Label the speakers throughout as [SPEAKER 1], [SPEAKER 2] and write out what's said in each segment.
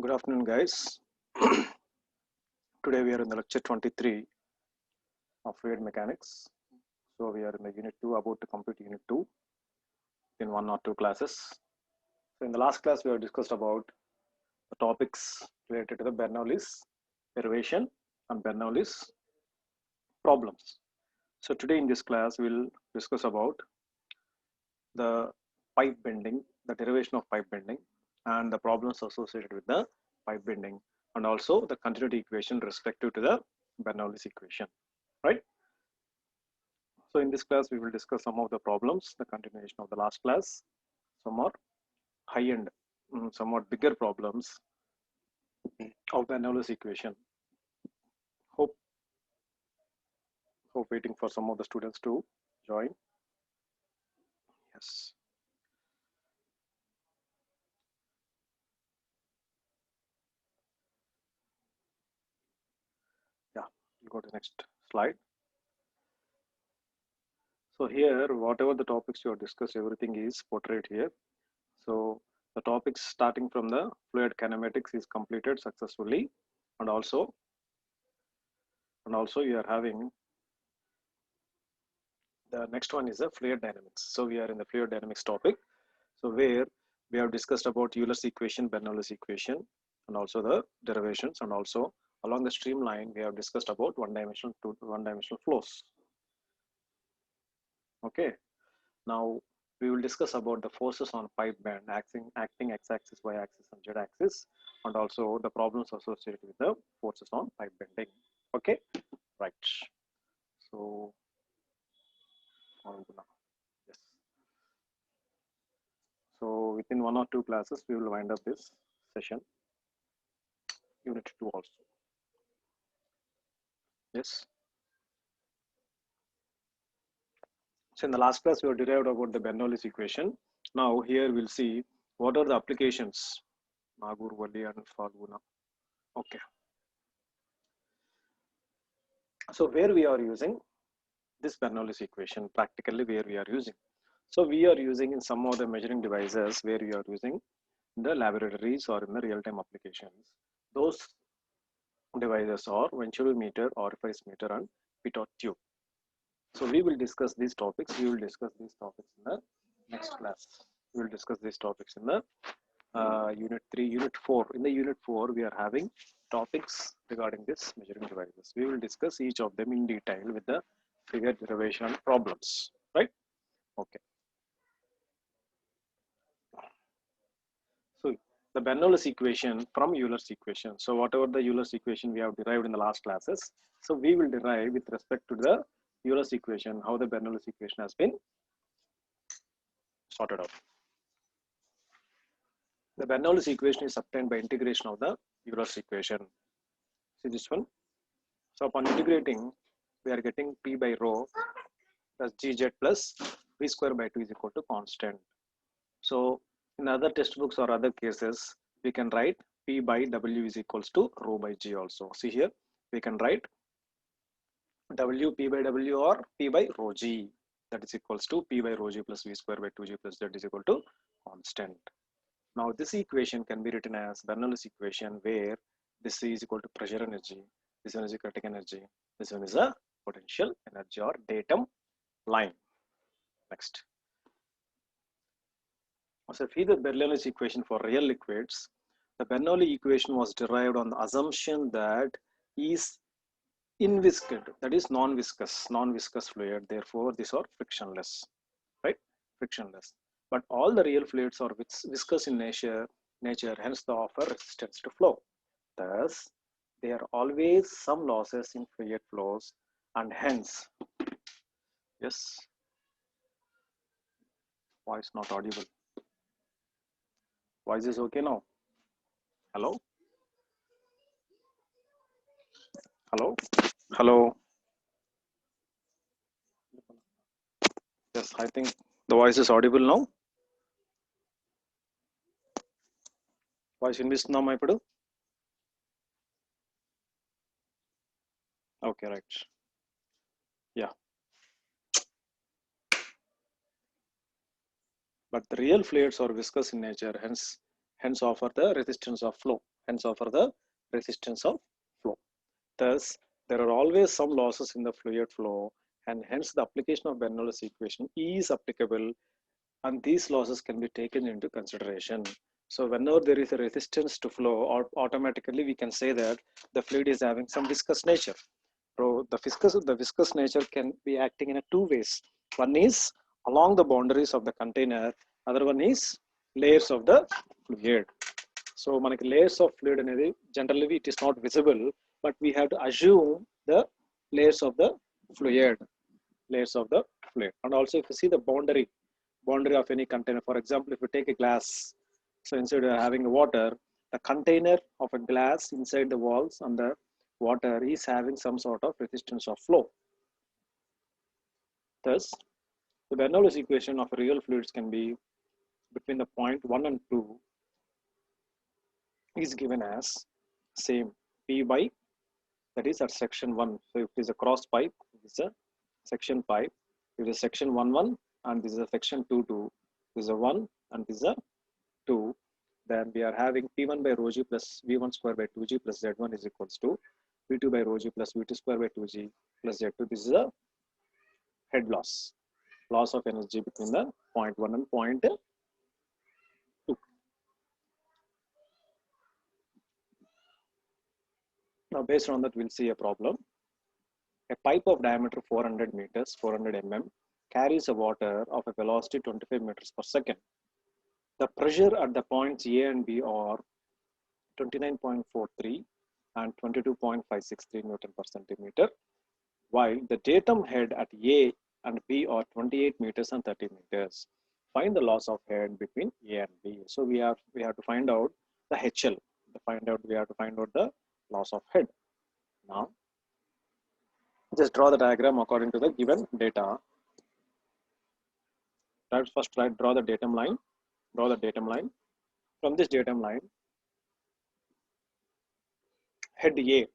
[SPEAKER 1] Good afternoon, guys. Today we are in the lecture 23 of fluid mechanics. So we are in the unit 2, about to complete unit 2 in 1 or 2 classes. So in the last class we have discussed about the topics related to the Bernoulli's derivation and Bernoulli's problems. So today in this class we'll discuss about the pipe bending, the derivation of pipe bending and the problems associated with the pipe bending, and also the continuity equation respective to the Bernoulli's equation, right? So in this class we will discuss some of the problems, the continuation of the last class, some are high-end, somewhat bigger problems of Bernoulli's equation. Hope waiting for some of the students to join. Yes. Yeah, we'll go to the next slide. So here, whatever the topics you have discussed, everything is portrayed here. So the topics starting from the fluid kinematics is completed successfully, and also you are having the next one is the fluid dynamics. So we are in the fluid dynamics topic. So where we have discussed about Euler's equation, Bernoulli's equation, and also the derivations, and also along the streamline we have discussed about one-dimensional flows. Okay. Now we will discuss about the forces on pipe bend acting x-axis, y-axis, and z-axis, and also the problems associated with the forces on pipe bending. Okay, right. So yes. So within 1 or 2 classes we will wind up this session, unit 2 also. Yes. So in the last class we have derived about the Bernoulli's equation. Now here we'll see what are the applications. Nagur, Vali, and Falguna. Okay. So where we are using this Bernoulli's equation, practically where we are using. So we are using in some of the measuring devices where we are using in the laboratories or in the real-time applications. Those devices are venturimeter, orifice meter, and pitot tube. So we will discuss these topics. We will discuss these topics in the next class. We will discuss these topics in the unit 3, unit 4. In the unit 4, we are having topics regarding this measuring devices. We will discuss each of them in detail with the figure derivation and problems, right? Okay. So the Bernoulli's equation from Euler's equation. So whatever the Euler's equation we have derived in the last classes, so we will derive with respect to the Euler's equation, how the Bernoulli's equation has been sorted out. The Bernoulli's equation is obtained by integration of the Euler's equation. See this one. So upon integrating, we are getting P by rho plus Gz plus V square by 2 is equal to constant. So in other textbooks or other cases, we can write P by W is equals to rho by G also. See here, we can write W P by W or P by rho G, that is equals to P by rho G plus V square by 2G plus Z is equal to constant. Now this equation can be written as Bernoulli's equation, where this is equal to pressure energy, this one is kinetic energy, this one is a potential energy or datum line. Next. So if the Bernoulli's equation for real liquids, the Bernoulli equation was derived on the assumption that is inviscid, that is non-viscous fluid. Therefore, these are frictionless, right? Frictionless. But all the real fluids are viscous in nature, hence they offer resistance to flow. Thus, there are always some losses in fluid flows, and hence, yes, voice not audible. Voice is okay now? Hello? Hello? Hello? Yes, I think the voice is audible now. Voice వినిపిస్తుందా ఇప్పుడు? Okay, right. Yeah. But the real fluids are viscous in nature, hence offer the resistance of flow. hence offer the resistance of flow. Thus, there are always some losses in the fluid flow, and hence the application of Bernoulli's equation is applicable, and these losses can be taken into consideration. So whenever there is a resistance to flow, or automatically we can say that the fluid is having some viscous nature. So the viscous nature can be acting in a two ways. One is along the boundaries of the container, other one is layers of the fluid. So manaki layers of fluid anedi generally it is not visible, but we have to assume the layers of the fluid, layers of the fluid. And also if you see the boundary of any container, for example, if you take a glass, so instead of having water, the container of a glass inside the walls and the water is having some sort of resistance of flow. Thus, the Bernoulli's equation of real fluids can be between the point 1 and 2 is given as same P by, that is at section 1. So if it is a cross pipe, it is a section pipe. If it is section 1 1 and this is a section 2 2, this is a 1 and this is a 2, then we are having P1 by rho g plus V1 square by 2g plus Z1 is equals to V2 by rho g plus V2 square by 2g plus Z2. This is a head loss of energy between the point 1 and point 2. Now based on that, we'll see a problem. A pipe of diameter 400 meters, 400 mm, carries a water of a velocity 25 meters per second. The pressure at the points A and B are 29.43 and 22.563 Newton per centimeter, while the datum head at A and B are 28 meters and 30 meters. Find the loss of head between A and B. So we have to find out the HL. We have to find out the loss of head. Now, just draw the diagram according to the given data. First, draw the datum line. Draw the datum line. From this datum line, head A.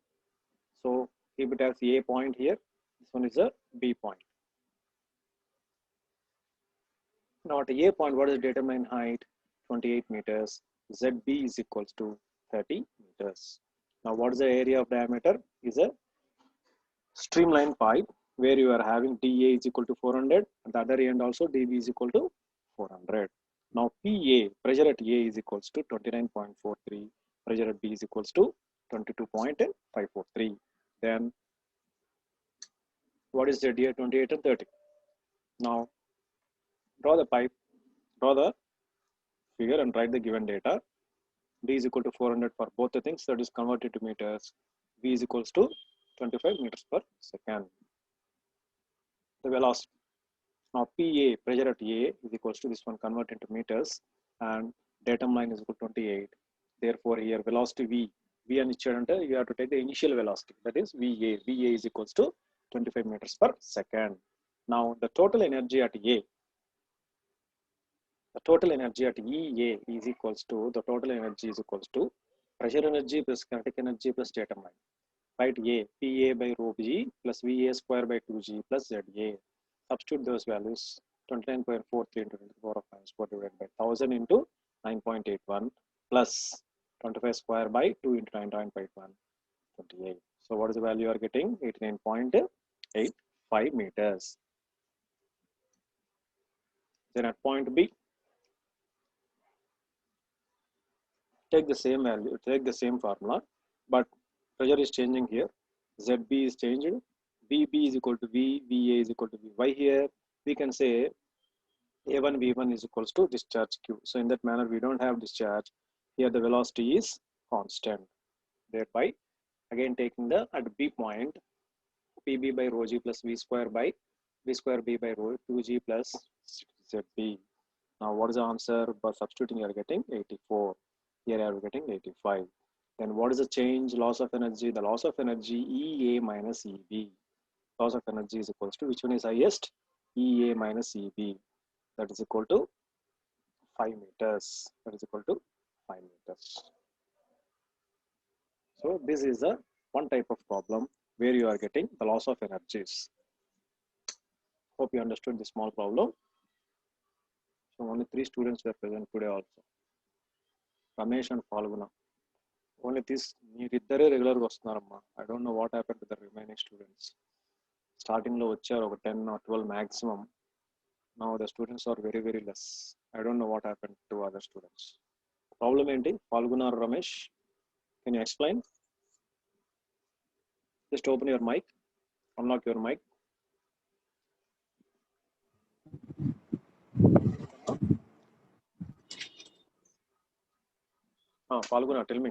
[SPEAKER 1] So if it has A point here, this one is a B point. Now at A point, what is the datum line height? 28 meters. ZB is equals to 30 meters. Now what is the area of diameter? Is a streamline pipe where you are having dA is equal to 400 and the other end also dB is equal to 400. Now PA, pressure at A is equals to 29.43, pressure at B is equals to 22.543. Then what is ZD? 28 and 30. Now draw the pipe, draw the figure and write the given data. D is equal to 400 for both the things, that is converted to meters. V is equals to 25 meters per second. The velocity. Now PA, pressure at A is equals to this one converted into meters and datum line is equal to 28. Therefore here velocity V and you have to take the initial velocity, that is VA. VA is equals to 25 meters per second. Now the total energy at A, the total energy at EA is equals to, the total energy is equals to pressure energy plus kinetic energy plus datum line. Right, A, PA by rho G plus VA square by 2G plus ZA. Substitute those values, 29.43 into 10 to the power of minus 4 divided by 1000 into 9.81 plus 25 square by 2 into 9.81, 28. So what is the value you are getting? 89.85 meters. Then at point B, take the same value, take the same formula, but pressure is changing here. ZB is changed. VB is equal to V, VA is equal to V. Why here? We can say A1 V1 is equals to discharge Q. So in that manner, we don't have discharge. Here the velocity is constant. Thereby, again taking the at B point, PB by rho G plus V square by V square B by rho 2G plus ZB. Now what is the answer? By substituting, you are getting 84. Here you are getting 85. Then what is the change? Loss of energy. The loss of energy EA minus EB. Loss of energy is equals to, which one is highest? EA minus EB. That is equal to 5 meters. That is equal to 5 meters. So this is a one type of problem where you are getting the loss of energies. Hope you understood this small problem. So only 3 students were present today also. Ramesh and Falguna. Only మీరిద్దరే రెగ్యులర్గా వస్తున్నారమ్మా. I don't know what happen to the remaining students. స్టార్టింగ్లో వచ్చారు ఒక 10 or 12 maximum. Now the students are very very less. I don't know what happen to other students. Problem ఏంటి? Falguna, Ramesh, can you explain? Just open your mic, unlock your mic. Falguna, tell me.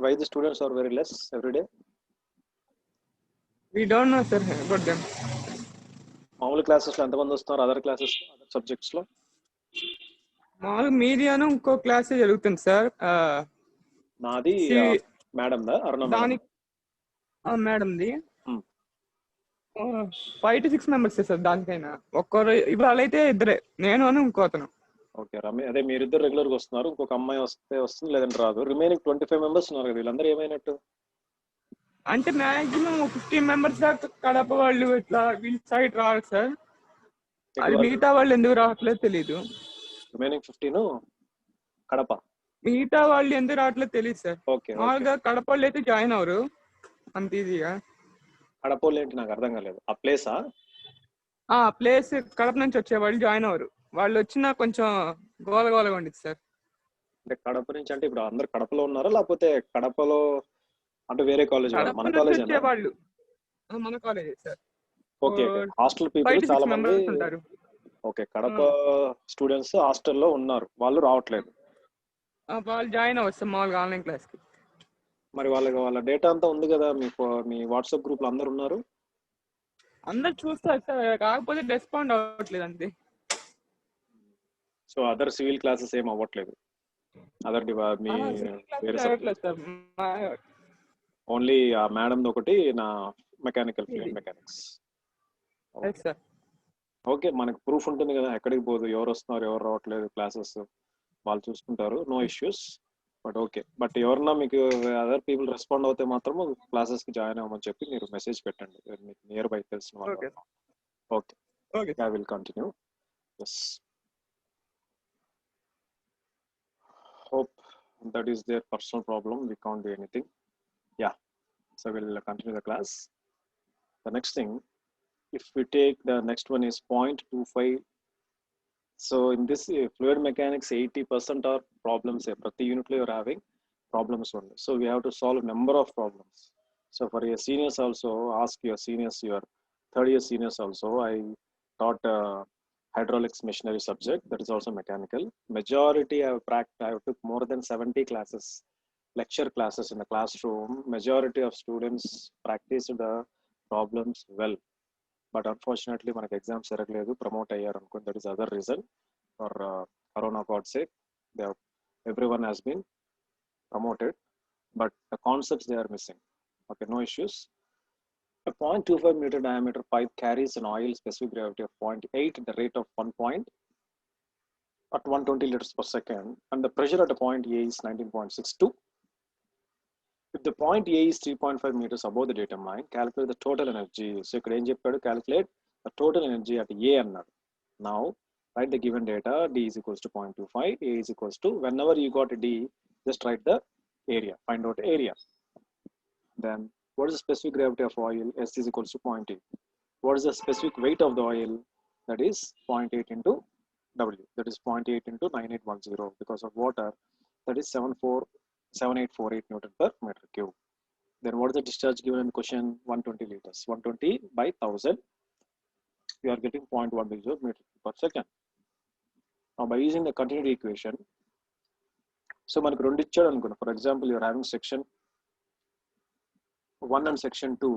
[SPEAKER 1] Why the students are very less every day?
[SPEAKER 2] We don't know, sir, about them.
[SPEAKER 1] మామూలు classes లో ఎంతమంది వస్తున్నారు? Other classes, other subjects లో
[SPEAKER 2] మామూలు మీడియాను ఇంకో class జరుగుతుంది sir.
[SPEAKER 1] నాది మేడం దా, అరుణ
[SPEAKER 2] మేడంది 5 to 6 మెంబర్స్ సార్. దానికైనా ఒక్కరు ఇవాళ అయితే ఇద్దరే, నేను అని ఇంకోతను.
[SPEAKER 1] ఓకే, అదే మీరిద్దరు రెగ్యులర్ గా వస్తున్నారు. ఇంకొక అమ్మాయి వస్తే వస్తుంది, లేదంటే రాదు. రిమైనింగ్ 25 మెంబర్స్ ఉన్నారు కదా, వీళ్ళందరూ ఏమైనట్టు?
[SPEAKER 2] అంటే మాక్సిమం 15 మెంబర్స్ దాకా కడప వాళ్ళు ఇట్లా వీళ్ళ సైడ్ రారు సార్. అది మిగతా వాళ్ళు ఎందుకు రావట్లేదు తెలీదు.
[SPEAKER 1] రిమైనింగ్ 15 కడప,
[SPEAKER 2] మిగతా వాళ్ళు ఎందుకు రావట్లేదు తెలియదు సార్. మామూలుగా కడప వాళ్ళు అయితే జాయిన్ అవరు అంత ఈజీగా.
[SPEAKER 1] కడప వాళ్ళు ఏంటి నాకు అర్థం కాలేదు. ఆ ప్లేసా?
[SPEAKER 2] ప్లేస్ కడప నుంచి వచ్చే వాళ్ళు జాయిన్ అవరు. వాళ్ళు వచ్చినా కొంచెం గోలగోలగా ఉండేది సార్.
[SPEAKER 1] అంటే కడప నుంచి అంటే ఇప్పుడు అందరు కడపలో ఉన్నారా, లేకపోతే కడపలో అంటే వేరే కాలేజ్? మన కాలేజ్
[SPEAKER 2] వాళ్ళు మన college sir.
[SPEAKER 1] Okay, hostel people చాలా మంది ఉంటారు. ఓకే, కడప స్టూడెంట్స్ హాస్టల్లో ఉన్నారు, వాళ్ళు రావట్లేదు.
[SPEAKER 2] వాళ్ళు జాయిన్ అవ్వచ్చు మామూలుగా ఆన్లైన్ క్లాస్ కి.
[SPEAKER 1] మరి వాళ్ళ డేటా అంతా ఉంది కదా, మీ వాట్సాప్ గ్రూప్ లో అందరు ఉన్నారు,
[SPEAKER 2] అందరు చూస్తారు సార్, కాకపోతే రెస్పాండ్ అవ్వట్లేదు అంతే.
[SPEAKER 1] సో అదర్ సివిల్ క్లాసెస్ ఏం అవ్వట్లేదు? అదర్ ఓన్లీ ఆ మేడం ఒకటి, నా మెకానికల్ ఫ్లూయిడ్ మెకానిక్స్. ఓకే, మనకు ప్రూఫ్ ఉంటుంది కదా, ఎక్కడికి పోదు, ఎవరు వస్తున్నారు ఎవరు రావట్లేదు, క్లాసెస్ వాళ్ళు చూసుకుంటారు, no issues. But okay, but ఎవరన్నా మీకు అదర్ పీపుల్ రెస్పాండ్ అవుతే మాత్రం క్లాసెస్ కి జాయిన్ అవ్వమని చెప్పి మీరు మెసేజ్ పెట్టండి, మీకు నియర్ బై తెలిసిన వాళ్ళు. Okay, I will continue. Yes, hope that is their personal problem, we can't do anything. Yeah, so we'll continue the class. The next thing, if we take the next one is 0.25. so in this fluid mechanics 80% are problems. Prati unit you're having problems only, so we have to solve number of problems. So for your seniors also, ask your seniors, your third year seniors also. I taught hydraulics machinery subject, that is also mechanical. Majority I took more than 70 classes, lecture classes in the classroom. Majority of students practiced the problems well, but unfortunately manaki exams jaragaledu, promote ayyaru anuko. That is other reason. For corona god sake, everyone has been promoted, but the concepts they are missing. Okay, no issues. A 0.25 meter diameter pipe carries an oil specific gravity of 0.8 at the rate of 1 point at 120 liters per second, and the pressure at a point A is 19.62. If the point A is 3.5 meters above the datum line, calculate the total energy. So you can calculate the total energy at A annadu. Now write the given data. D is equals to 0.25, A is equals to, whenever you got a D, just write the area, find out area. Then what is the specific gravity of oil? S is equals to 0.8. What is the specific weight of the oil? That is 0.8 into W. That is 0.8 into 9810. Because of water, that is 7848 Newton per meter cube. Then what is the discharge given in the question? 120 liters. 120 by 1000. You are getting 0.1 meter per second. Now by using the continuity equation, so మనకు రెండు ఇచ్చాడు అనుకున్నా. For example, you are having section 1 and section 2.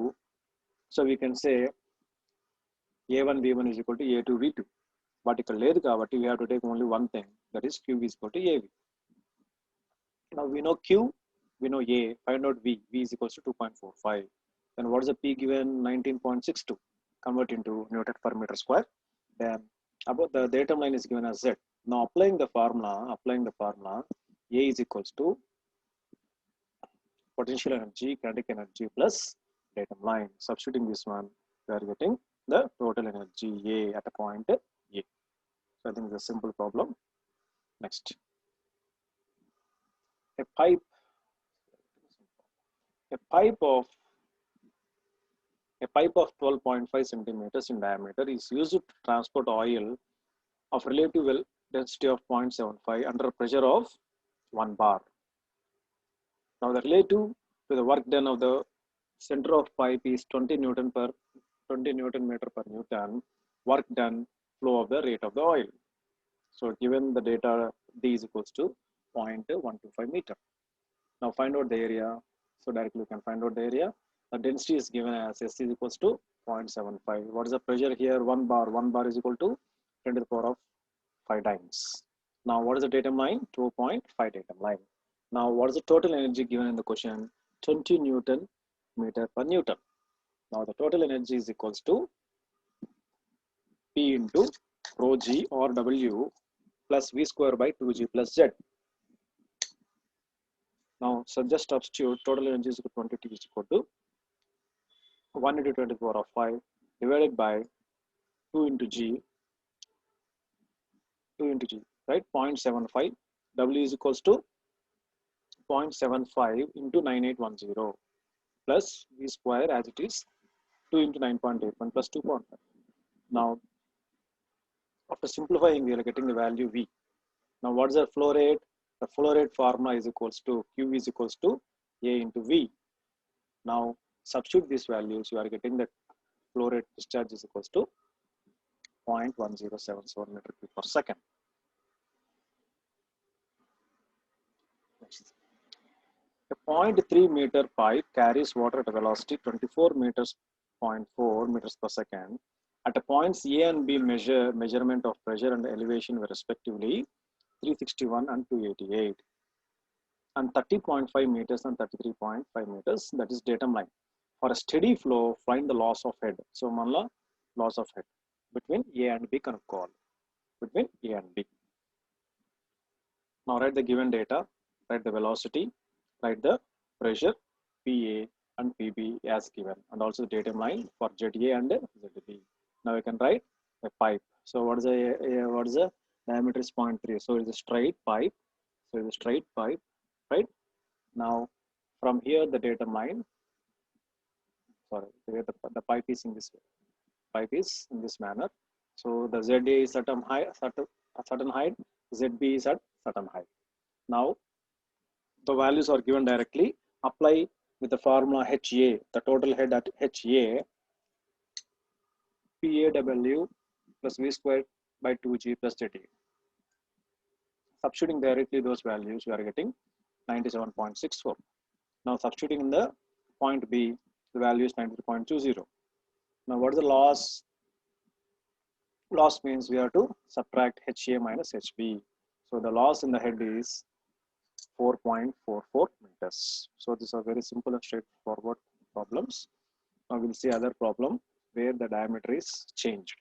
[SPEAKER 1] So we can say A1 V1 is equal to A2 V2. But ఇక్కడ లేదు కాబట్టి we have to take only one thing, that is Q is equal to AV. Now we know Q, we know A, find out V. V is equals to 2.45. Then what is the P given? 19.62. Convert into Newton per meter square. Then about the datum line is given as Z. Now applying the formula, A is equals to potential energy, kinetic energy plus datum line. Substituting this one, we are getting the total energy A at a point A. So I think it's a simple problem. Next. A pipe of 12.5 centimeters in diameter is used to transport oil of relative density of 0.75 under a pressure of 1 bar. Now the relative to the work done of the center of pipe is 20 Newton meter per Newton. Work done, flow of the rate of the oil. So given the data, D is equals to 0.125 meter. Now find out the area. So directly you can find out the area. The density is given as S is equals to 0.75. What is the pressure here? 1 bar. 1 bar is equal to 10 to the power of 5 times. Now what is the datum line? 2.5 datum line. Now what is the total energy given in the question? 20 Newton meter per Newton. Now the total energy is equals to P into rho G or W plus V square by 2G plus Z. Now, so just substitute total energy is equal to 20 is equal to 1 into 10 to the power of 5 divided by 2 into G, right? 0.75. W is equals to 0.75 into 9810 plus V square as it is 2 into 9.81 plus 2.5. Now, after simplifying, we are getting the value V. Now, what is the flow rate? The flow rate formula is equals to Q is equals to A into V. Now, substitute these values, you are getting that flow rate discharge is equals to 0.1077 meter cube per second. Next. A 0.3 meter pipe carries water at a velocity 24 meters, 0.4 meters per second. At a points A and B measurement of pressure and elevation were respectively 361 and 288 and 30.5 meters and 33.5 meters. That is datum line. For a steady flow, find the loss of head. So manla loss of head between A and B call between A and B. Now write the given data, write the velocity, write the pressure PA and PB as given, and also the datum line for ZA and ZB. Now we can write a pipe. So what is the diameter is 0.3. So it's a straight pipe. So it's a straight pipe, right? Now from here the datum line. Sorry, the pipe is in this way. Pipe is in this manner. So the ZA is at a certain height. ZB is at certain height. Now the values are given directly. Apply with the formula HA. The total head at HA. PAW plus V squared by 2G plus ZA. Substituting directly those values, we are getting 97.64. Now substituting in the point B, the value is 93.20. Now what is the loss? Loss means we have to subtract HA minus HB. So the loss in the head is 4.44 meters. So these are very simple and straightforward problems. Now we'll see other problem where the diameter is changed.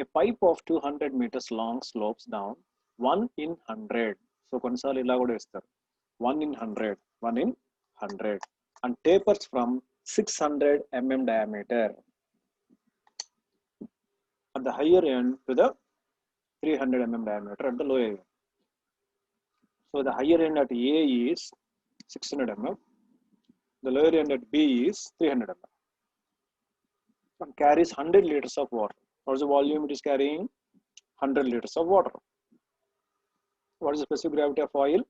[SPEAKER 1] A pipe of 200 meters long slopes down 1 in 100. So కొన్నిసార్లు ఇలా కూడా ఇస్తారు 1 in 100, 1 in 100 and tapers from 600 mm diameter at the higher end to the 300 mm diameter at the lower end. So the higher end at A is 600 mm, the lower end at B is 300 mm. And carries 100 liters of water. What is the volume it is carrying? 100 liters of water. What is the specific gravity of oil?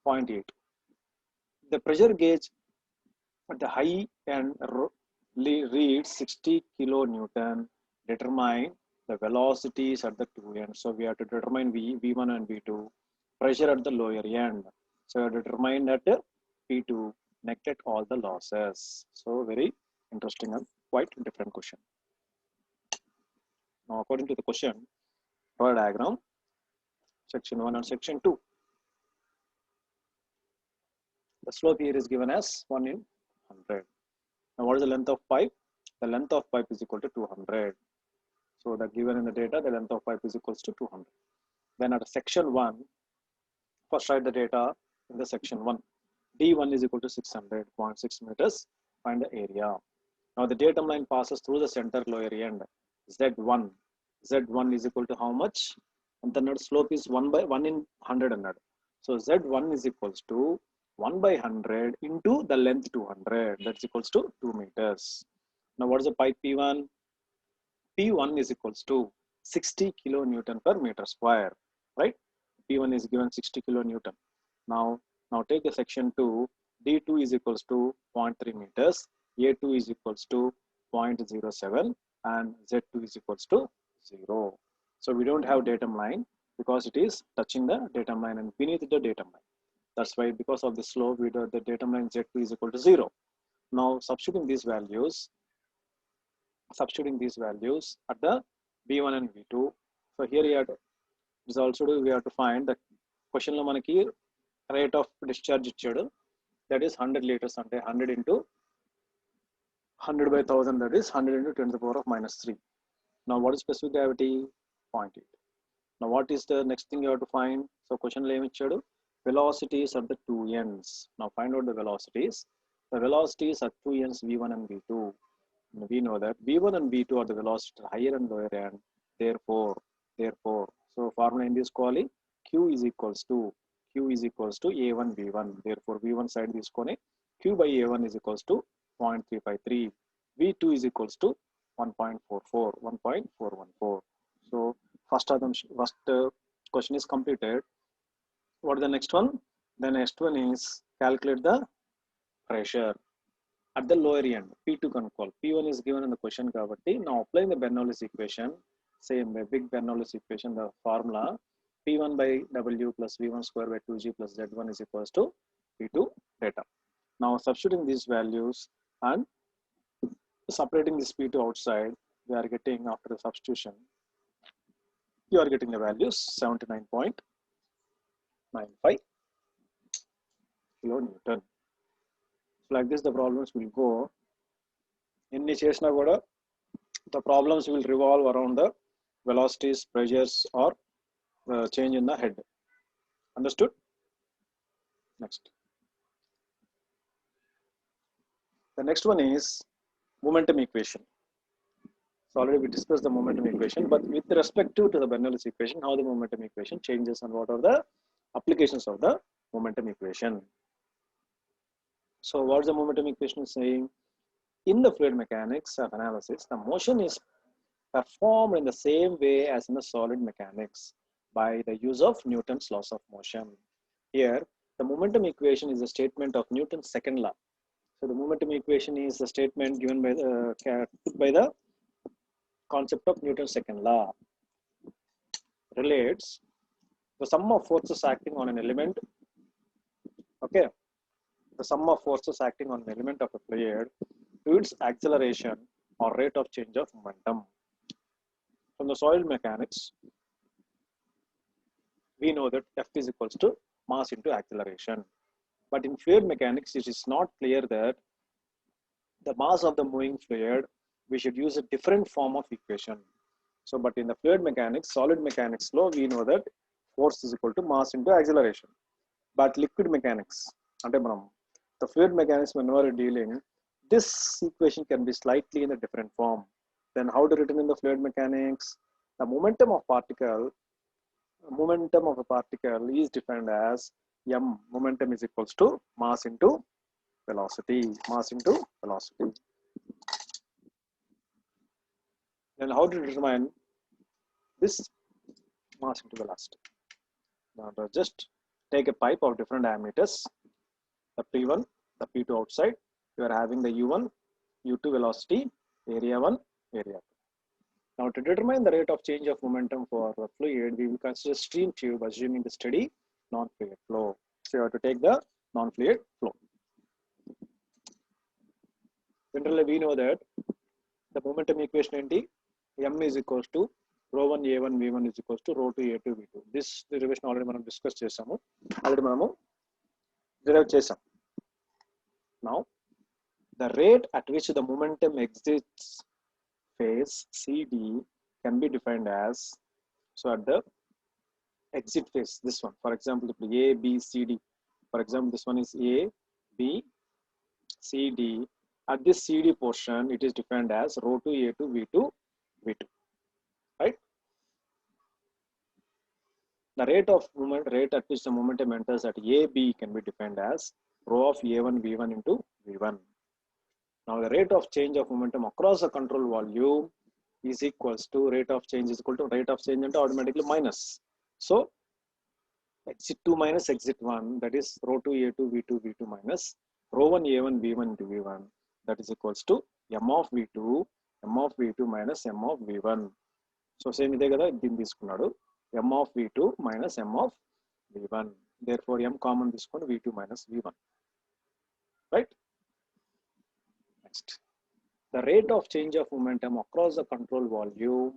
[SPEAKER 1] 0.8. The pressure gauge at the high end reads 60 kilonewton. Determine the velocities at the two ends. So we have to determine V1 and V2. Pressure at the lower end. So we have to determine at P2. Negate all the losses. So very interesting and quite different question. Now according to the question, draw a diagram. Section 1 and section 2. The slope here is given as 1 in 100. Now what is the length of pipe? The length of pipe is equal to 200. So the given in the data, the length of pipe is equals to 200. Then at section 1, first write the data in the section 1. D1 is equal to 600.6 meters. Find the area. Now the datum line passes through the center lower end. Z1. Z1 is equal to how much? And then the slope is 1 in 100. So Z1 is equals to 1 by 100 into the length 200. That's equals to 2 meters. Now what is the pipe P1? P1 is equals to 60 kilonewton per meter square, right? P1 is given 60 kilonewton. Now take the section 2. D2 is equals to 0.3 meters. A2 is equals to 0.07 and Z2 is equals to 0. So we don't have datum line because it is touching the datum line and beneath the datum line. That's why because of the slope, we do the datum line Z2 is equal to 0. Now substituting these values at the V1 and V2. So here you have to, this also we have to find the question lo manaki rate of discharge ichchadu, that is 100 liters ante 100 into 100 by 1000, that is 100 into 10 to the power of minus 3. Now what is specific gravity? 0.8. Now what is the next thing you have to find? So question lo em ichchadu, velocities at the two ends. Now find out the velocities. The velocities at two ends V1 and V2. We know that V1 and V2 are the velocity higher and lower end. Therefore, so formula in this quali Q is equals to A1 V1. Therefore, V1 side this kone Q by A1 is equals to 0.353. V2 is equals to 1.414. So first question is completed. What is the next one? The next one is calculate the pressure at the lower end. P2 control. P1 is given in the question kabatti. Now applying the Bernoulli's equation, same way, big Bernoulli's equation, the formula P1 by W plus V1 square by 2G plus Z1 is equals to P2 data. Now substituting these values and separating this P2 outside, we are getting, after the substitution, you are getting the values 79.95 kilonewton. Like this, the problems will go. In chesina kuda, the problems will revolve around the velocities, pressures, or change in the head. Understood? Next. The next one is momentum equation. So already we discussed the momentum equation, but with respect to the Bernoulli's equation, how the momentum equation changes and what are the applications of the momentum equation. So what's the momentum equation saying? In the fluid mechanics of analysis, the motion is performed in the same way as in the solid mechanics by the use of Newton's laws of motion. Here, the momentum equation is a statement of Newton's second law. So the momentum equation is a statement given by the concept of Newton's second law. Relates the sum of forces acting on an element. Okay, the sum of forces acting on an element of a fluid to its acceleration or rate of change of momentum. From the solid mechanics, we know that F is equals to mass into acceleration. But in fluid mechanics, it is not clear that the mass of the moving fluid, we should use a different form of equation. So, but in the fluid mechanics, solid mechanics law, we know that force is equal to mass into acceleration. But liquid mechanics, the fluid mechanics, when we are dealing, this equation can be slightly in a different form. Then how to written in the fluid mechanics? The momentum of a particle is defined as m. Momentum is equals to mass into velocity. Then how to determine this mass into velocity? Now just take a pipe of different diameters, the P1, the P2 outside. You are having the U1, U2 velocity, area 1, area 2. Now to determine the rate of change of momentum for the fluid, we will consider stream tube, assuming the steady non-fluid flow. So you have to take the non-fluid flow. Generally, we know that the momentum equation m is equals to rho1 a1 v1 is equals to rho2 a2 v2. This derivation already మనం discuss చేసాము. Already మనము derive చేసాం. Now, the rate at which the momentum exits phase CD can be defined as, so at the exit phase, this one, for example, A, B, C, D. For example, this one is A, B, C, D. At this CD portion, it is defined as rho2 A2 V2 V2. Right? The rate of movement, rate at which the momentum enters at A, B can be defined as rho of A1 V1 into V1. Now the rate of change of momentum across the control volume is equals to rate of change is equal to rate of change and automatically minus. So exit 2 minus exit 1, that is rho 2 A2 V2 V2 minus rho 1 A1 V1 into V1, that is equals to M of V2 minus M of V1. So same ide kada, din తీసుకున్నాడు M of V2 minus M of V1. Therefore M common తీసుకొని V2 minus V1. Right? Next. The rate of change of momentum across the control volume.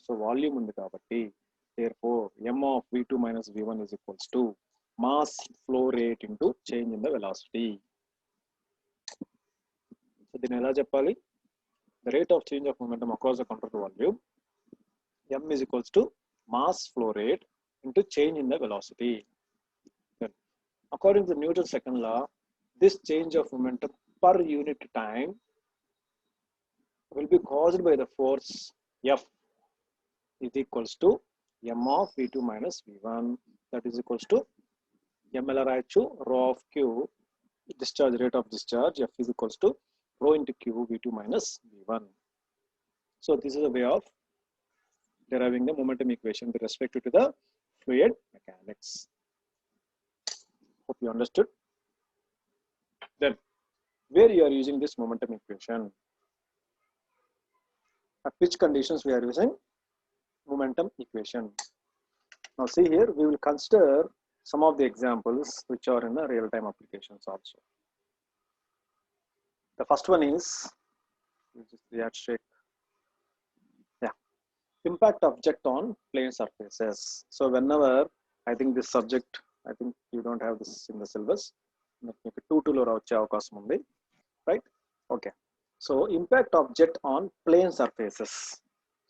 [SPEAKER 1] So volume ఉంది కాబట్టి therefore M of V2 minus V1 is equals to mass flow rate into change in the velocity. So దీన్ని ఎలా చెప్పాలి? The rate of change of momentum across the control volume, M is equals to mass flow rate into change in the velocity. Then, according to Newton's second law, this change of momentum per unit time will be caused by the force F is equals to M of V2 minus V1, that is equals to M ఎలా రాయొచ్చు, rho of Q, discharge rate of discharge, F is equals to rho into Q V2 minus V1. So this is a way of deriving the momentum equation with respect to the fluid mechanics. Hope you understood. Then where you are using this momentum equation, at which conditions we are using momentum equation. Now see here, we will consider some of the examples which are in the real-time applications also. The first one is the abstract, impact object on plane surfaces. So whenever, I think this subject, I think you don't have this in the syllabus, మీకు 2-2 లో వచ్చే అవకాశం ఉంది, right? Okay, so impact object on plane surfaces.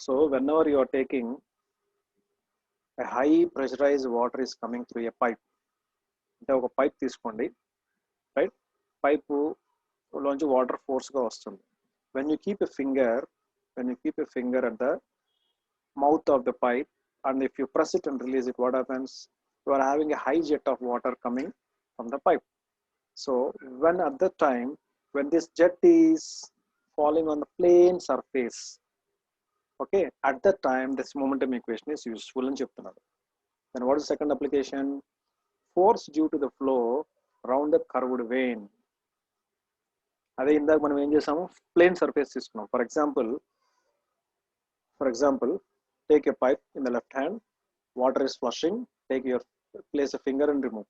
[SPEAKER 1] So whenever you are taking a high pressurized water is coming through a pipe, అంటే ఒక pipe తీసుకోండి, right? Pipe లోంచి water force గా వస్తుంది. When you keep a finger at the mouth of the pipe, and if you press it and release it, what happens? You are having a high jet of water coming from the pipe. So when at the time when this jet is falling on the plane surface, okay, at that time this momentum equation is useful అని చెప్తున్నారు. Then what is the second application? Force due to the flow around the curved vein. అదే ఇందాక మనం ఏం చేసాము, plane surface తీసుకున్నాం. For example, take a pipe in the left hand, water is flushing, place a finger and remove.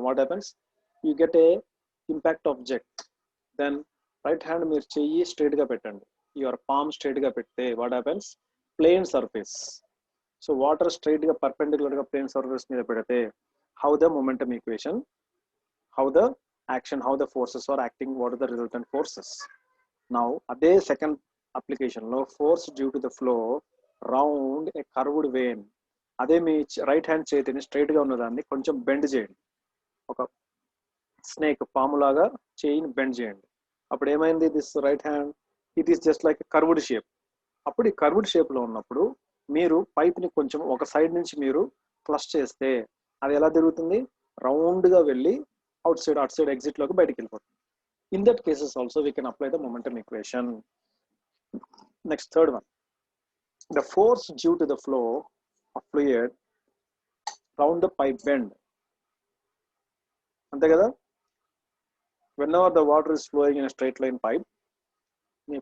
[SPEAKER 1] What happens? You get a impact object. Then right hand మీరు చెయ్యి straight గా పెట్టండి, your palm straight గా పెడితే what happens? Plane surface. So water straight గా perpendicular గా plane surface మీద పెడితే how the momentum equation, how the action, how the forces are acting, what are the resultant forces. Now అదే second application లో force due to the flow round a curved vein, అదే మీ right hand చేతిని straight గా ఉన్నదాన్ని కొంచెం bend చేయండి, ఒక snake పాములాగా చేయిని బెండ్ చేయండి. అప్పుడు ఏమైంది, this right hand it is just like curved shape. అప్పుడు ఈ కర్వ్డ్ షేప్ లో ఉన్నప్పుడు మీరు పైప్ ని కొంచెం ఒక సైడ్ నుంచి మీరు ఫ్లష్ చేస్తే అది ఎలా తిరుగుతుంది, రౌండ్ గా వెళ్ళి అటు సైడ్ ఎగ్జిట్ లోకి బయటికి వెళ్ళిపోతుంది. In that cases also we can apply the momentum equation. Next third one, the force due to the flow of fluid round the pipe bend. అంతే కదా, whenever the water is flowing in a straight line pipe, మీ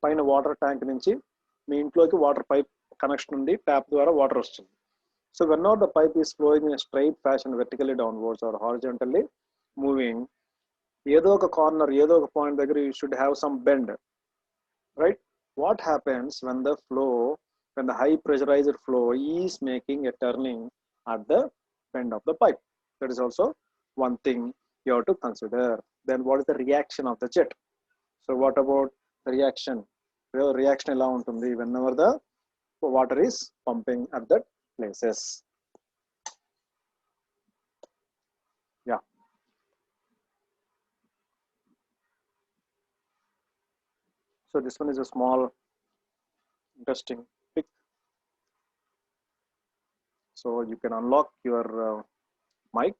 [SPEAKER 1] పైన water tank నుంచి మీ ఇంట్లోకి water pipe connection ఉంది, tap ద్వారా water వస్తుంది. So whenever the pipe is flowing in a straight fashion, vertically downwards or horizontally moving, ఏదో ఒక corner, ఏదో ఒక పాయింట్ దగ్గర you should have some bend, right? What happens when the high pressurized flow is making a turning at the bend of the pipe? That is also one thing you have to consider. Then what is the reaction of the jet? So what about the reaction? The reaction ఎలా ఉంటుంది whenever the water is pumping at that places? Yeah. So this one is a small interesting pic. So you can unlock your mic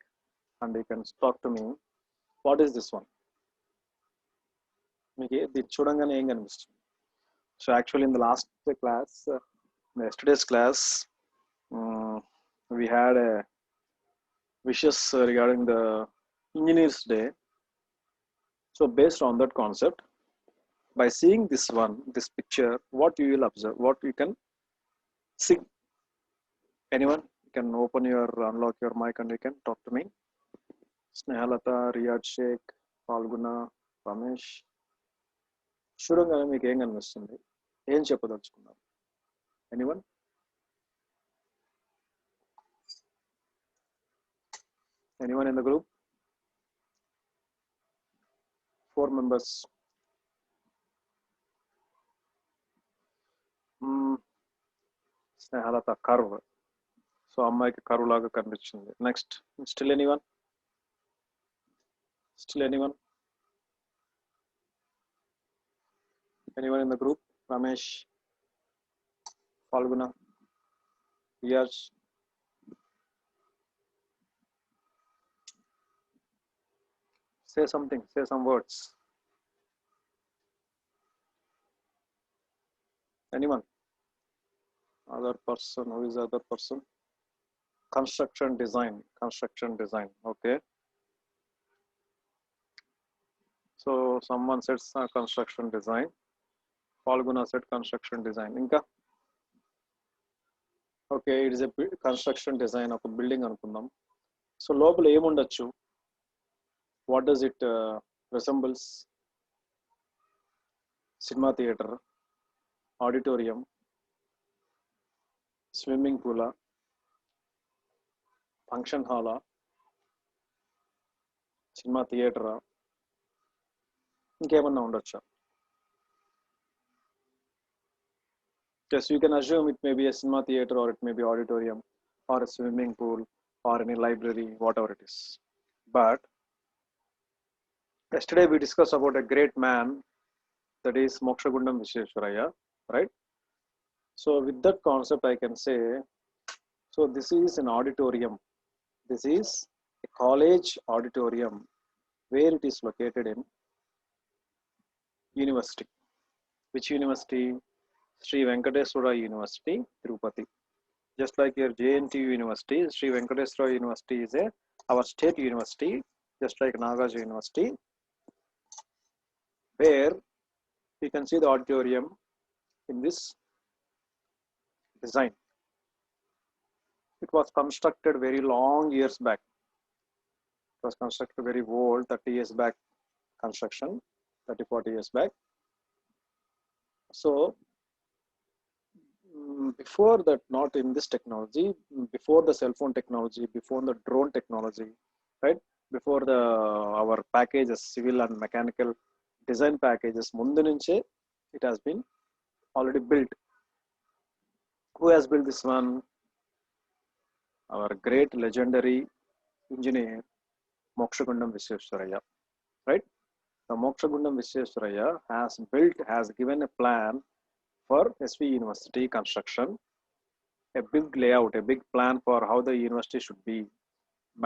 [SPEAKER 1] and you can talk to me. What is this one? So actually in the last class, yesterday's class, we had a wishes regarding the Engineers Day. So based on that concept, by seeing this picture, what you will observe, what you can see. Anyone? You can unlock your mic and you can talk to me. Snehalata, Riyad Sheikh, Falguna, Ramesh. చూడంగానే మీకు ఏం కనిపిస్తుంది? ఏం చెప్పదలుచుకున్నారు? Anyone? Anyone in the group? 4 members. Snehalata, curve. So అమ్మాయికి కరువు లాగా కనిపించింది. Next. Still anyone? Still anyone? Anyone in the group? Ramesh, Falguna, Riyaz. Say something, say some words. Anyone? Other person, who is the other person? Construction design, okay. So someone said construction design. Falguna said construction design. Inka? Okay, it is a construction design of a building anukundam. So lopala em undachu? What does it resembles? Cinema theater, auditorium, swimming pool, function hall, cinema theater, ఇంకేమన్నా ఉండొచ్చా? Yes, you can assume it may be a cinema theater or it may be auditorium or a swimming pool or any library, whatever it is. But yesterday we discussed about a great man, that is Mokshagundam Visvesvaraya, right? So with that concept I can say, so this is an auditorium. This is a college auditorium where it is located in university. Which university? Sri Venkateswara University, Tirupati. Just like your JNTU University, Sri Venkateswara University is our state university, just like Nagaja University, where you can see the auditorium in this design. It was constructed very long years back. It was constructed very old, 30 years back construction, 30-40 years back. So before that, not in this technology, before the cell phone technology, before the drone technology, right? Before our packages, civil and mechanical design packages, mundu nunche it has been already built. Who has built this one? Our great legendary engineer Mokshagundam Visvesvaraya, right? The Mokshagundam Visvesvaraya has given a plan for SV University construction, a big layout, a big plan for how the university should be.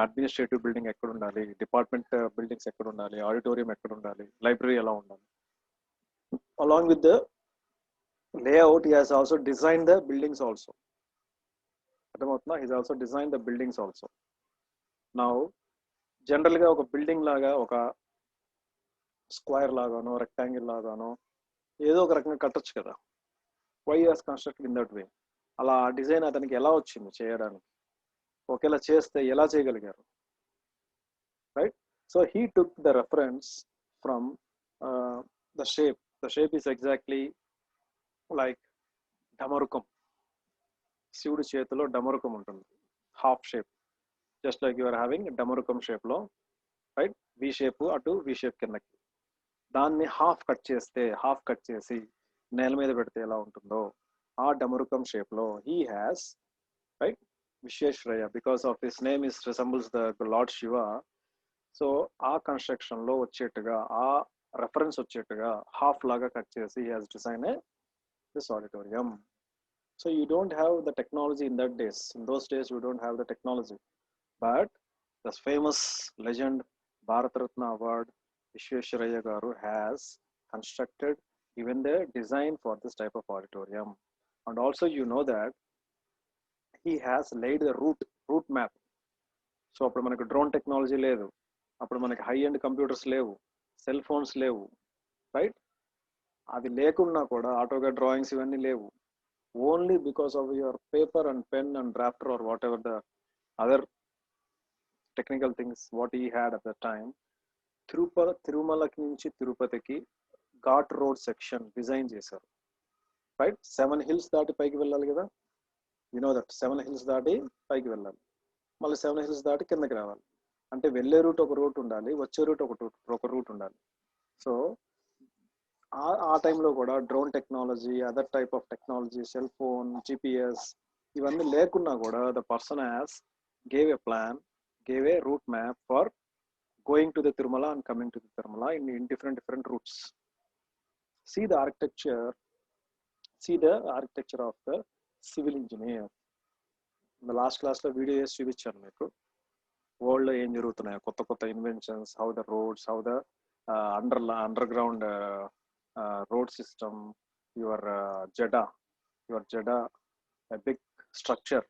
[SPEAKER 1] Administrative building ekkada undali, department buildings ekkada undali, auditorium ekkada undali, library ela undali. Along with the layout, he has also designed the buildings also. He has also designed the buildings also. Now, generally oka building laga, oka square lagano, rectangle lagano, ఏదో ఒక రకంగా కట్టొచ్చు కదా. Why he has constructed in that way? అలా design అతనికి ఎలా వచ్చింది చేయడానికి? ఒకేలా చేస్తే ఎలా చేయగలిగారు? Right? So he took the reference from the shape. The shape is exactly like డమరుకం. శివుడి చేతిలో డమరుకం ఉంటుంది, half shape. Just like you are having damarukam shape లో, రైట్? వి షేప్ అటు వి షేప్ కిందకి. దాన్ని హాఫ్ కట్ చేసి నేల మీద పెడితే ఎలా ఉంటుందో ఆ డమరుకం షేప్ లో he has, right, Visvesvaraya, because of his name is resembles the lord Shiva. So ఆ కన్స్ట్రక్షన్ లో వచ్చేట్టుగా, ఆ రెఫరెన్స్ వచ్చేట్టుగా హాఫ్ లాగా కట్ చేసి he has design this auditorium. So you don't have the technology in that days. In those days, you don't have the technology. But the famous legend Bharat Ratna Award Vishwesvaraya Garu has constructed even the design for this type of auditorium. And also you know that he has laid the route map. So అప్పుడు మనకు drone technology లేదు, అప్పుడు మనకి high end computers లేవు, cell phones లేవు, right? అది లేకున్నా కూడా ఆటోగా డ్రాయింగ్స్ ఇవన్నీ లేవు. Only because of your paper and pen and drafter or whatever the other technical things what we had at the time, తిరుమలకి నుంచి తిరుపతికి ఘాట్ రోడ్ సెక్షన్ డిజైన్ చేశారు, రైట్? 7 hills దాటి పైకి వెళ్ళాలి కదా, యు నో దట్ 7 hills దాటి పైకి వెళ్ళాలి, మళ్ళీ 7 hills దాటి కిందకి రావాలి. అంటే వెళ్ళే రూట్ ఒక రూట్ ఉండాలి, వచ్చే రూట్ ఒక రూట్ ఉండాలి. సో ఆ టైంలో కూడా drone technology, other type of technology, cell phone, GPS ఇవన్నీ లేకున్నా కూడా the person has gave a plan, gave a route map for going to the Tirumala and coming to the Tirumala in different routes. See the architecture of the civil engineer. In the last class lo video chesi chupichanu meeku world lo em jarugutunnayo kotta inventions, how the roads, how the underground road system, your Jeddah, a big structure.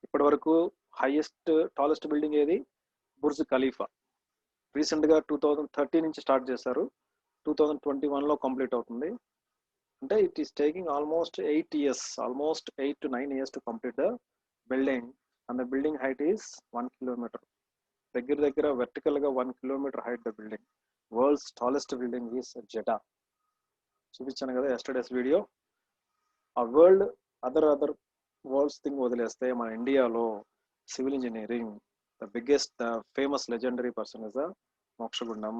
[SPEAKER 1] ఇప్పటి వరకు highest tallest building ఏది? Burj Khalifa. రీసెంట్గా 2013 నుంచి start చేశారు, 2021లో complete అవుతుంది. అంటే it is taking almost 8 years, almost 8 to 9 years to complete the building, and the building height is 1 kilometer. దగ్గర verticalగా 1 kilometer height the building. World's tallest building is Jeddah. చూపించాను కదా yesterday's video. ఆ world other world's thing వదిలేస్తే మన ఇండియాలో civil engineering the biggest, the famous legendary person is the Mokshagundam.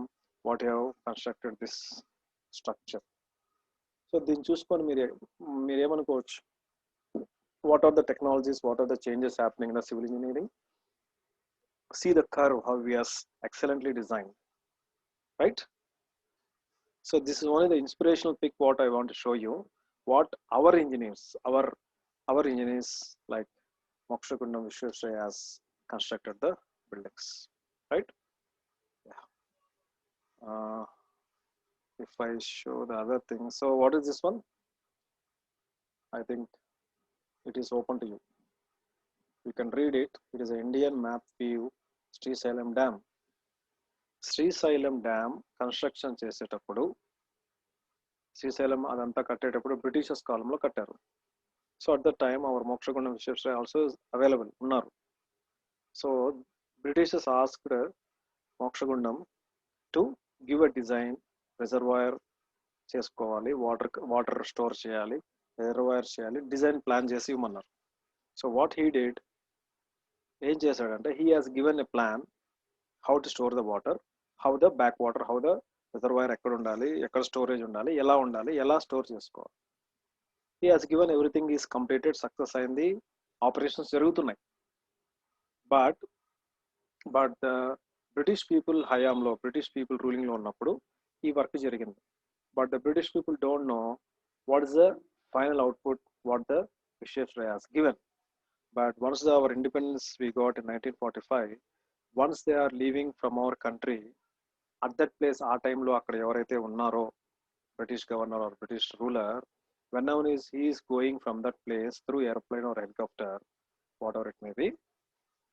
[SPEAKER 1] What have constructed this structure. So దీన్ని చూసుకొని మీరేమనుకోవచ్చు, what are the technologies, what are the changes happening in the civil engineering? See the curve how we are excellently designed, right? So this is only the inspirational pic what I want to show you, what our engineers like Mokshagundam Vishwesvaraya has constructed the buildings, right? Yeah. If I show the other thing, so what is this one? I think it is open to you. You can read it. It is an Indian map view, Srisailam Dam. Srisailam Dam construction చేసేటప్పుడు, శ్రీశైలం అదంతా కట్టేటప్పుడు Britishers కాలంలో కట్టారు. So at the time our Mokshagundam Visvesvaraya also available ఉన్నారు. So Britishers asked Mokshagundam to give a design, reservoir చేసుకోవాలి, water store చేయాలి, reservoir చేయాలి, design plan చేసి ఇవ్వమన్నారు. సో వాట్ హీ డిడ్, ఏం చేశాడంటే he has given a plan how to store the water, how the back water, how the reservoir ఎక్కడ ఉండాలి, ఎక్కడ స్టోరేజ్ ఉండాలి, ఎలా స్టోర్ చేసుకోవాలి. He has given everything is completed, success అయింది, ఆపరేషన్స్ జరుగుతున్నాయి. బట్ ద బ్రిటిష్ పీపుల్ హయాంలో, British people రూలింగ్లో ఉన్నప్పుడు ఈ వర్క్ జరిగింది. But the British people don't know what is the final output, what the Visvesvaraya has given. But once hour independence we got in 1945, once they are leaving from our country, at that place ఆ టైంలో అక్కడ ఎవరైతే ఉన్నారో British governor or British ruler, whenever he is going from that place through airplane or helicopter, whatever it may be,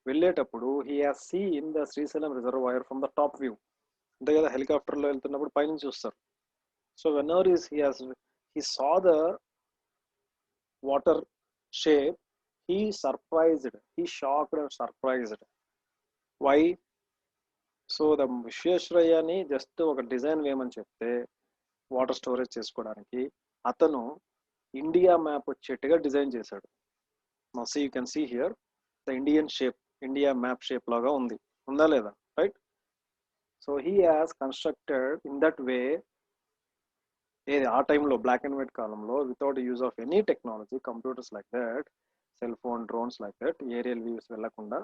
[SPEAKER 1] వెళ్ళేటప్పుడు he has seen the Srisailam reservoir from the top view. అంతే కదా, హెలికాప్టర్లో వెళ్తున్నప్పుడు పైనుంచి చూస్తారు. So whenever he saw the water shape, he shocked and surprised. Why? So the విశ్వేశ్వరయ్యని just ఒక design వేయమని చెప్తే వాటర్ స్టోరేజ్ చేసుకోవడానికి అతను ఇండియా మ్యాప్ వచ్చేట్టుగా డిజైన్ చేశాడు. Now see you can see here the Indian shape, India map shape లాగా ఉందా లేదా, right? So he has constructed in that way. ఏది ఆ టైంలో బ్లాక్ అండ్ వైట్ కాలంలో, without use of any technology, computers like that, cell phone, drones like that, aerial views వెళ్ళకుండా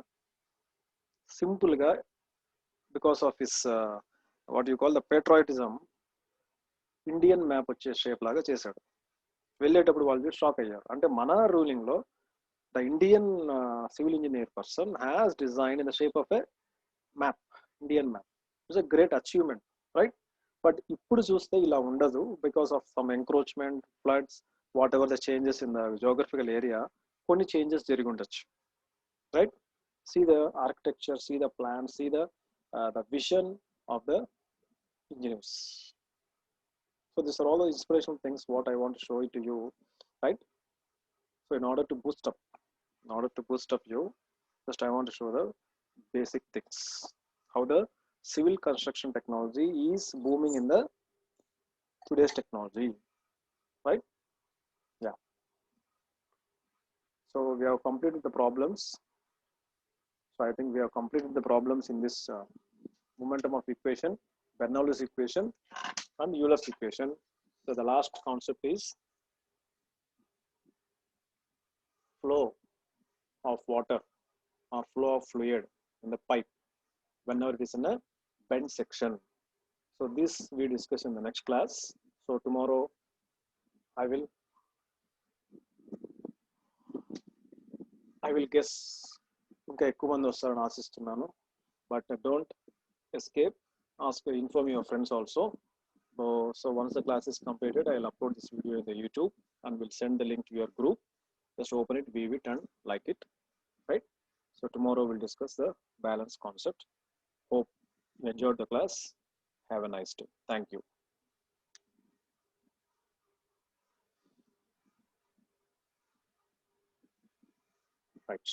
[SPEAKER 1] సింపుల్గా, because of his what you call the patriotism, Indian map వచ్చే shape లాగా చేశాడు. వెళ్ళేటప్పుడు వాళ్ళు షాక్ అయ్యారు. అంటే మన రూలింగ్ లో the Indian civil engineer person has design in the shape of a map, Indian map. It's a great achievement, right? But ఇప్పుడు చూస్తే ఇలా ఉండదు, because of some encroachment, floods, what ever the changes in the geographical area, కొన్ని changes జరిగి ఉండొచ్చు, right? See the architecture, see the plan, see the vision of the engineers. So these are all the inspirational things what I want to show it to you, right? So in order to boost up you, just I want to show the basic things, how the civil construction technology is booming in the today's technology, right? Yeah. So we have completed the problems. So I think we have completed the problems in this momentum of equation, Bernoulli's equation and Euler's equation. So the last concept is flow of water or flow of fluid in the pipe whenever it is in a bend section. So this we discuss in the next class. So tomorrow I will guess ఇంకా ఎక్కువ మంది వస్తారని ఆశిస్తున్నాను. But don't escape, inform your friends also. So once the class is completed, I'll upload this video in the YouTube and will send the link to your group. Just open it, view it and like it, right? So tomorrow we'll discuss the balance concept. Hope you enjoyed the class. Have a nice day. Thank you. Right.